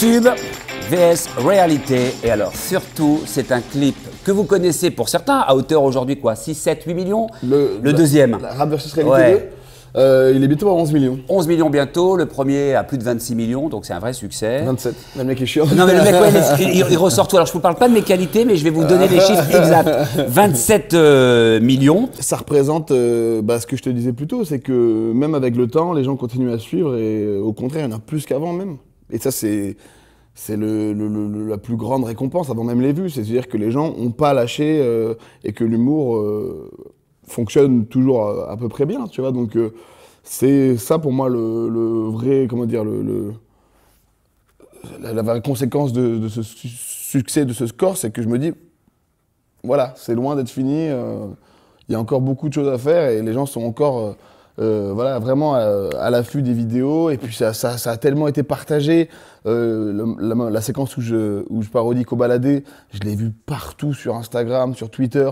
YouTube vs réalité. Et alors surtout, c'est un clip que vous connaissez pour certains, à hauteur aujourd'hui quoi, 6, 7, 8 millions. Le deuxième. Rap versus réalité 2, il est bientôt à 11 millions. 11 millions bientôt, le premier à plus de 26 millions, donc c'est un vrai succès. 27, le mec est chiant. Non mais le mec, ouais, il ressort tout. Alors je ne vous parle pas de mes qualités, mais je vais vous donner les chiffres exacts. 27 millions. Ça représente ce que je te disais plus tôt, c'est que même avec le temps, les gens continuent à suivre et au contraire, il y en a plus qu'avant même. Et ça, c'est la plus grande récompense avant même les vues. C'est-à-dire que les gens n'ont pas lâché et que l'humour fonctionne toujours à peu près bien, tu vois. Donc c'est ça pour moi le vrai, comment dire, la vraie conséquence de ce succès, de ce score, c'est que je me dis, voilà, c'est loin d'être fini. Il y a encore beaucoup de choses à faire et les gens sont encore voilà, vraiment à l'affût des vidéos. Et puis ça a tellement été partagé. La séquence où je parodie Kobalade, je l'ai vue partout sur Instagram, sur Twitter.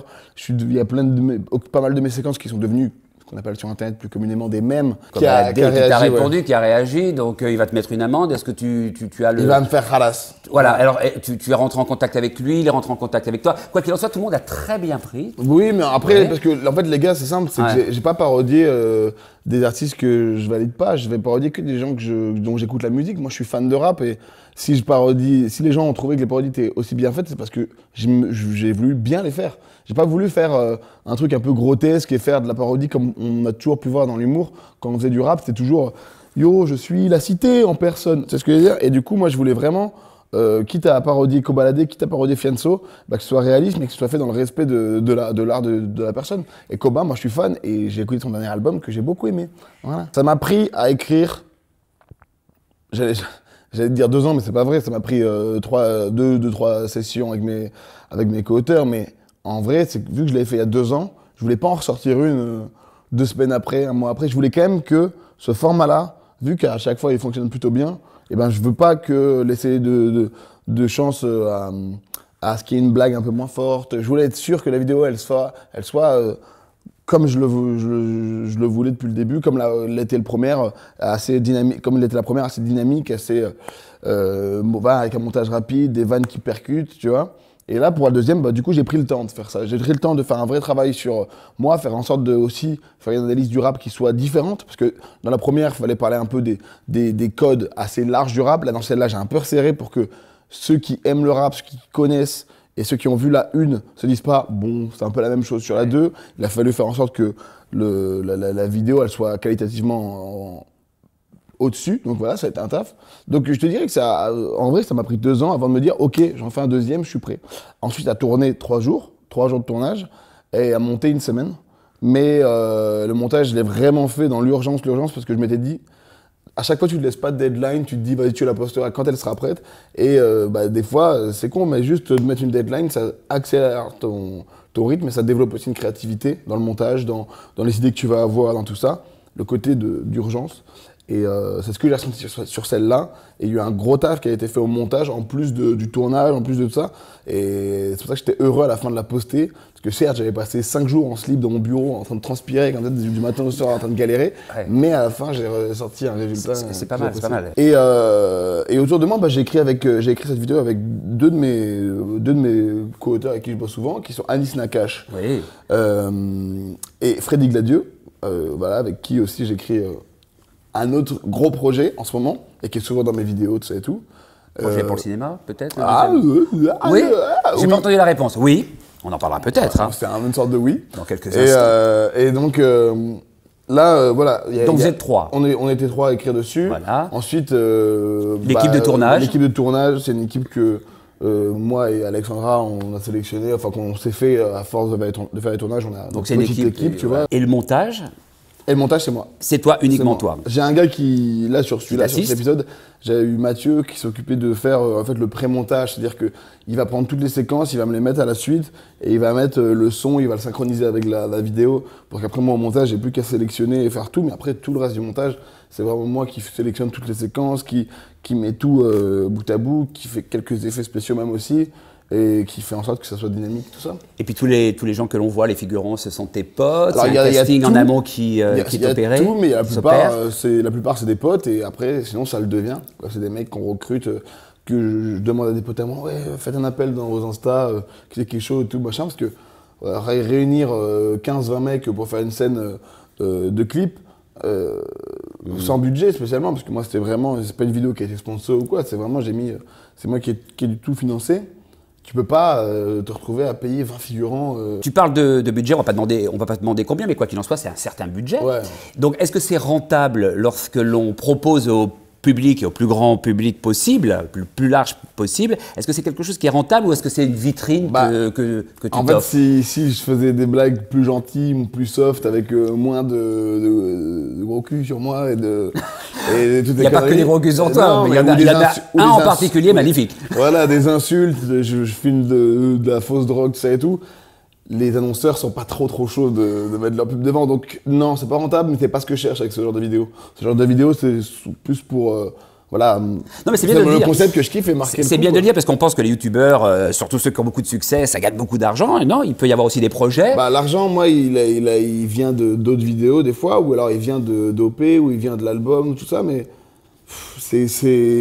Il y a pas mal de mes séquences qui sont devenues ce qu'on appelle sur Internet plus communément des mèmes. Qui a répondu, ouais. Qui a réagi, donc il va te mettre une amende. Est-ce que tu as le... Il va me faire khalas. Voilà, alors tu es rentré en contact avec lui, il est rentré en contact avec toi. Quoi qu'il en soit, tout le monde a très bien pris. Oui, mais après, parce que en fait les gars, c'est simple, c'est que j'ai pas parodié des artistes que je valide pas, je vais parodier que des gens dont j'écoute la musique. Moi je suis fan de rap et si les gens ont trouvé que les parodies étaient aussi bien faites, c'est parce que j'ai voulu bien les faire. J'ai pas voulu faire un truc un peu grotesque et faire de la parodie comme on a toujours pu voir dans l'humour. Quand on faisait du rap, c'était toujours yo, je suis la cité en personne. C'est ce que je veux dire. Et du coup, moi, je voulais vraiment, quitte à parodier Kobalade, quitte à parodier Fianso, que ce soit réaliste, mais que ce soit fait dans le respect de l'art de la personne. Et Koba, moi, je suis fan et j'ai écouté son dernier album que j'ai beaucoup aimé. Voilà. Ça m'a pris à écrire. J'allais te dire 2 ans, mais c'est pas vrai. Ça m'a pris 3 sessions avec mes co-auteurs, mais en vrai, vu que je l'avais fait il y a 2 ans, je voulais pas en ressortir une 2 semaines après, 1 mois après. Je voulais quand même que ce format-là, vu qu'à chaque fois il fonctionne plutôt bien, eh ben je veux pas que laisser de chance à ce qu'il y ait une blague un peu moins forte. Je voulais être sûr que la vidéo elle soit comme je le voulais depuis le début, comme l'était la première, assez dynamique, comme l'était la première, assez dynamique, assez avec un montage rapide, des vannes qui percutent, tu vois. Et là, pour la deuxième, du coup, j'ai pris le temps de faire ça. J'ai pris le temps de faire un vrai travail sur moi, faire en sorte de aussi faire une analyse du rap qui soit différente. Parce que dans la première, il fallait parler un peu des codes assez larges du rap. Là, dans celle-là, j'ai un peu resserré pour que ceux qui aiment le rap, ceux qui connaissent et ceux qui ont vu la 1 se disent pas, bon, c'est un peu la même chose sur la 2. Il a fallu faire en sorte que la vidéo, elle soit qualitativement au-dessus, donc voilà, ça a été un taf. Donc je te dirais que en vrai, ça m'a pris 2 ans avant de me dire, ok, j'en fais un deuxième, je suis prêt. Ensuite, à tourner 3 jours de tournage, et à monter 1 semaine. Mais le montage, je l'ai vraiment fait dans l'urgence, parce que je m'étais dit, à chaque fois, tu ne te laisses pas de deadline, tu te dis, vas-y, tu la posteras quand elle sera prête. Et des fois, c'est con, mais juste de mettre une deadline, ça accélère ton rythme, et ça développe aussi une créativité dans le montage, dans les idées que tu vas avoir, dans tout ça, le côté d'urgence. Et c'est ce que j'ai ressenti sur celle-là. Et il y a eu un gros taf qui a été fait au montage, en plus du tournage, en plus de tout ça. Et c'est pour ça que j'étais heureux à la fin de la poster. Parce que certes, j'avais passé 5 jours en slip dans mon bureau, en train de transpirer, quand du matin au soir, en train de galérer. Ouais. Mais à la fin, j'ai sorti un résultat. C'est pas mal, c'est pas mal. Et autour de moi, j'ai écrit cette vidéo avec deux de mes co-auteurs avec qui je bosse souvent, qui sont Anis Nakache et Freddy Gladieux, voilà, avec qui aussi j'écris un autre gros projet en ce moment, et qui est souvent dans mes vidéos, tout ça et tout. Projet pour le cinéma, peut-être? Oui, j'ai pas entendu la réponse. Oui, on en parlera peut-être. C'est une sorte de oui. Dans quelques instants. Et donc, là, voilà. Donc vous êtes 3. On était 3 à écrire dessus. Voilà. Ensuite, l'équipe de tournage. L'équipe de tournage, c'est une équipe que moi et Alexandra, on a sélectionné, enfin qu'on s'est fait à force de faire les tournages. Donc c'est une équipe, tu vois. Et le montage? Et le montage, c'est moi. C'est toi, uniquement toi. J'ai un gars qui, là, sur cet épisode, j'ai eu Mathieu qui s'occupait de faire en fait, le pré-montage. C'est-à-dire qu'il va prendre toutes les séquences, il va me les mettre à la suite et il va mettre le son, il va le synchroniser avec la vidéo pour qu'après moi, au montage, j'ai plus qu'à sélectionner et faire tout. Mais après, tout le reste du montage, c'est vraiment moi qui sélectionne toutes les séquences, qui met tout bout à bout, qui fait quelques effets spéciaux même aussi. Et qui fait en sorte que ça soit dynamique, tout ça. Et puis tous les gens que l'on voit, les figurants, ce sont tes potes. C'est un casting en amont qui t'opérait. Il y a tout, mais la plupart c'est des potes et après sinon ça le devient. C'est des mecs qu'on recrute, que je demande à des potes à moi, ouais, faites un appel dans vos Insta, qu'il y ait quelque chose et tout, machin, parce que réunir 15-20 mecs pour faire une scène de clip, sans budget spécialement, parce que moi c'était vraiment, c'est pas une vidéo qui a été sponsor ou quoi, c'est vraiment, c'est moi qui ai du tout financé. Tu peux pas te retrouver à payer 20 figurants. Tu parles de budget, on va pas te demander combien, mais quoi qu'il en soit, c'est un certain budget. Ouais. Donc, est-ce que c'est rentable lorsque l'on propose au public et au plus grand public possible, le plus large possible? Est-ce que c'est quelque chose qui est rentable ou est-ce que c'est une vitrine que tu En fait, si je faisais des blagues plus gentilles, plus soft, avec moins de gros cul sur moi et de toutes les Il n'y a pas que des gros culs sur toi, mais il y en a un en particulier magnifique. Voilà, des insultes, je filme de la fausse drogue, ça et tout. Les annonceurs sont pas trop chauds de mettre leur pub devant, donc non, c'est pas rentable, mais c'est pas ce que je cherche avec ce genre de vidéo. Ce genre de vidéo, c'est plus pour, voilà. Non, mais c'est bien de le dire. Le concept que je kiffe est marqué. C'est bien de le dire parce qu'on pense que les youtubeurs, surtout ceux qui ont beaucoup de succès, ça gagne beaucoup d'argent. Et non, il peut y avoir aussi des projets. Bah, l'argent, moi, il vient d'autres vidéos des fois, ou alors il vient d'OP, ou il vient de l'album, tout ça, mais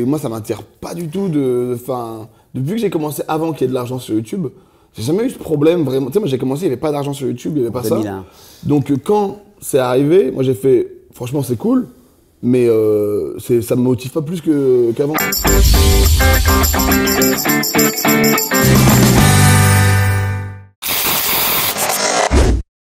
moi, ça m'attire pas du tout depuis que j'ai commencé avant qu'il y ait de l'argent sur YouTube. J'ai jamais eu ce problème vraiment. Tu sais, moi j'ai commencé, il n'y avait pas d'argent sur YouTube, il n'y avait pas 2001. Ça. Donc quand c'est arrivé, moi j'ai fait, franchement c'est cool, mais ça me motive pas plus qu'avant.